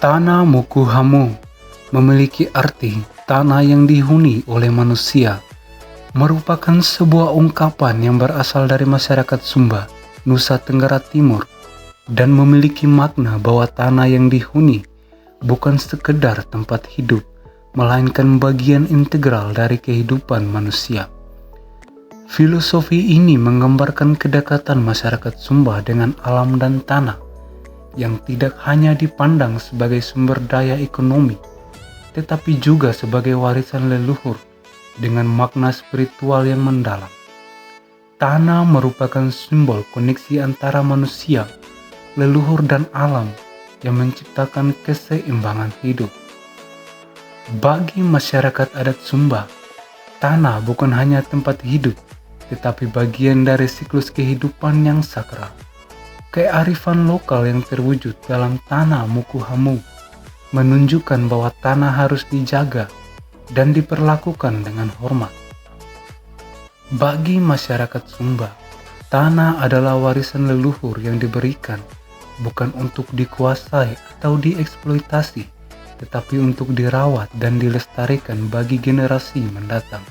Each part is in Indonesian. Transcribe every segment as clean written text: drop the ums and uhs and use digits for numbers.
Tanah Muku Hamu memiliki arti tanah yang dihuni oleh manusia, merupakan sebuah ungkapan yang berasal dari masyarakat Sumba, Nusa Tenggara Timur, dan memiliki makna bahwa tanah yang dihuni bukan sekedar tempat hidup, melainkan bagian integral dari kehidupan manusia. Filosofi ini menggambarkan kedekatan masyarakat Sumba dengan alam dan tanah, yang tidak hanya dipandang sebagai sumber daya ekonomi, tetapi juga sebagai warisan leluhur dengan makna spiritual yang mendalam. Tanah merupakan simbol koneksi antara manusia, leluhur dan alam yang menciptakan keseimbangan hidup. Bagi masyarakat adat Sumba, tanah bukan hanya tempat hidup, tetapi bagian dari siklus kehidupan yang sakral. Kearifan lokal yang terwujud dalam Tanah Muku Hamu menunjukkan bahwa tanah harus dijaga dan diperlakukan dengan hormat. Bagi masyarakat Sumba, tanah adalah warisan leluhur yang diberikan bukan untuk dikuasai atau dieksploitasi, tetapi untuk dirawat dan dilestarikan bagi generasi mendatang.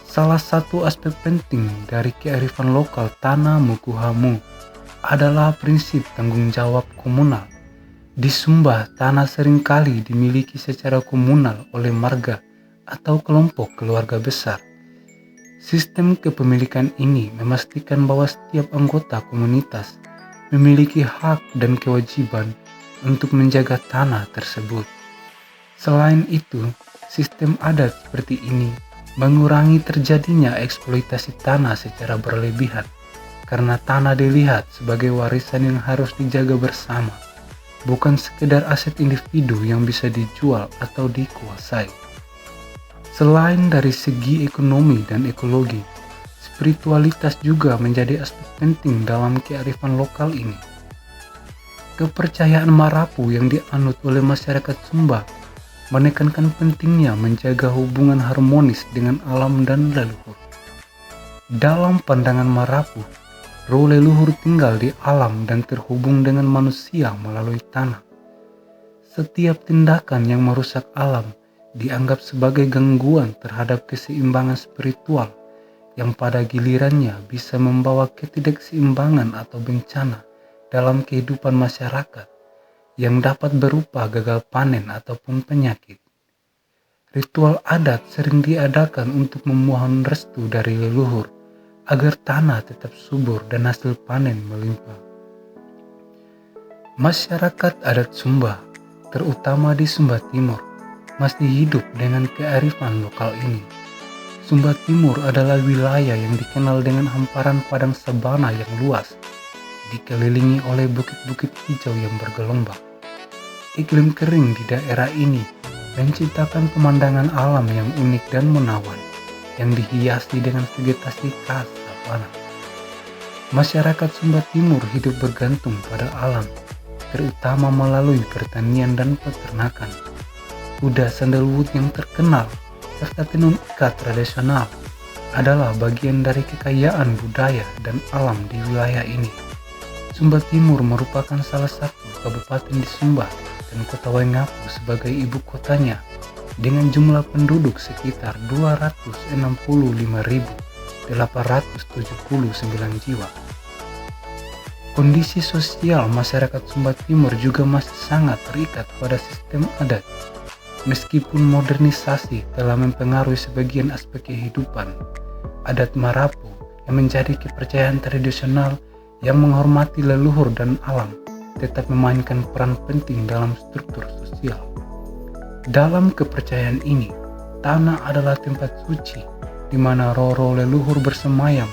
Salah satu aspek penting dari kearifan lokal Tanah Muku Hamu adalah prinsip tanggung jawab komunal. Di Sumba, tanah seringkali dimiliki secara komunal oleh marga atau kelompok keluarga besar. Sistem kepemilikan ini memastikan bahwa setiap anggota komunitas memiliki hak dan kewajiban untuk menjaga tanah tersebut. Selain itu, sistem adat seperti ini mengurangi terjadinya eksploitasi tanah secara berlebihan, karena tanah dilihat sebagai warisan yang harus dijaga bersama, bukan sekedar aset individu yang bisa dijual atau dikuasai. Selain dari segi ekonomi dan ekologi, spiritualitas juga menjadi aspek penting dalam kearifan lokal ini. Kepercayaan Marapu yang dianut oleh masyarakat Sumba menekankan pentingnya menjaga hubungan harmonis dengan alam dan leluhur. Dalam pandangan Marapu, roh leluhur tinggal di alam dan terhubung dengan manusia melalui tanah. Setiap tindakan yang merusak alam dianggap sebagai gangguan terhadap keseimbangan spiritual yang pada gilirannya bisa membawa ketidakseimbangan atau bencana dalam kehidupan masyarakat yang dapat berupa gagal panen ataupun penyakit. Ritual adat sering diadakan untuk memohon restu dari leluhur agar tanah tetap subur dan hasil panen melimpah. Masyarakat adat Sumba, terutama di Sumba Timur, masih hidup dengan kearifan lokal ini. Sumba Timur adalah wilayah yang dikenal dengan hamparan padang sabana yang luas, dikelilingi oleh bukit-bukit hijau yang bergelombang. Iklim kering di daerah ini menciptakan pemandangan alam yang unik dan menawan, yang dihiasi dengan vegetasi khas savana. Masyarakat Sumba Timur hidup bergantung pada alam, terutama melalui pertanian dan peternakan. Kuda sandalwood yang terkenal serta tenun ikat tradisional adalah bagian dari kekayaan budaya dan alam di wilayah ini. Sumba Timur merupakan salah satu kabupaten di Sumba dan Kota Waingapu sebagai ibu kotanya, dengan jumlah penduduk sekitar 265.879 jiwa. Kondisi sosial masyarakat Sumba Timur juga masih sangat terikat pada sistem adat. Meskipun modernisasi telah mempengaruhi sebagian aspek kehidupan, adat Marapu yang menjadi kepercayaan tradisional yang menghormati leluhur dan alam tetap memainkan peran penting dalam struktur sosial. Dalam kepercayaan ini, tanah adalah tempat suci di mana roh-roh leluhur bersemayam,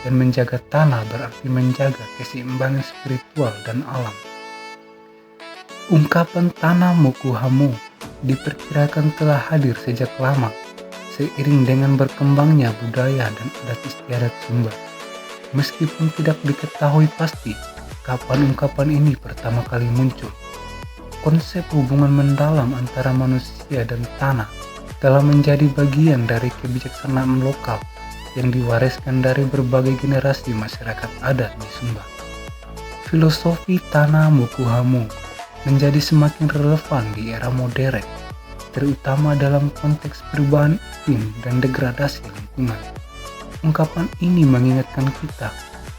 dan menjaga tanah berarti menjaga keseimbangan spiritual dan alam. Ungkapan Tanah Muku Hamu diperkirakan telah hadir sejak lama, seiring dengan berkembangnya budaya dan adat istiadat Sumba. Meskipun tidak diketahui pasti kapan ungkapan ini pertama kali muncul, konsep hubungan mendalam antara manusia dan tanah telah menjadi bagian dari kebijaksanaan lokal yang diwariskan dari berbagai generasi masyarakat adat di Sumba. Filosofi Tanah Muku Hamu menjadi semakin relevan di era modern, terutama dalam konteks perubahan iklim dan degradasi lingkungan. Ungkapan ini mengingatkan kita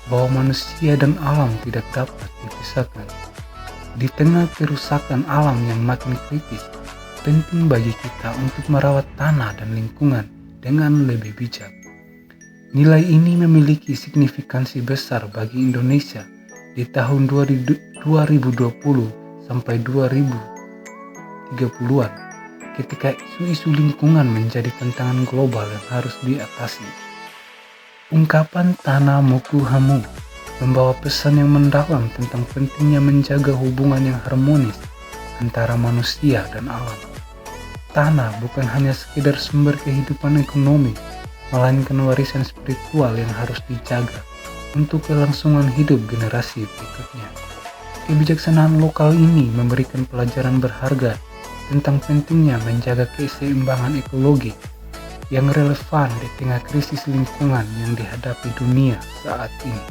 bahwa manusia dan alam tidak dapat dipisahkan. Di tengah kerusakan alam yang makin kritis, penting bagi kita untuk merawat tanah dan lingkungan dengan lebih bijak. Nilai ini memiliki signifikansi besar bagi Indonesia di tahun 2020 sampai 2030-an, ketika isu-isu lingkungan menjadi tantangan global yang harus diatasi. Ungkapan Tanah Muku Hamu membawa pesan yang mendalam tentang pentingnya menjaga hubungan yang harmonis antara manusia dan alam. Tanah bukan hanya sekedar sumber kehidupan ekonomi, melainkan warisan spiritual yang harus dijaga untuk kelangsungan hidup generasi berikutnya. Kebijaksanaan lokal ini memberikan pelajaran berharga tentang pentingnya menjaga keseimbangan ekologi yang relevan di tengah krisis lingkungan yang dihadapi dunia saat ini.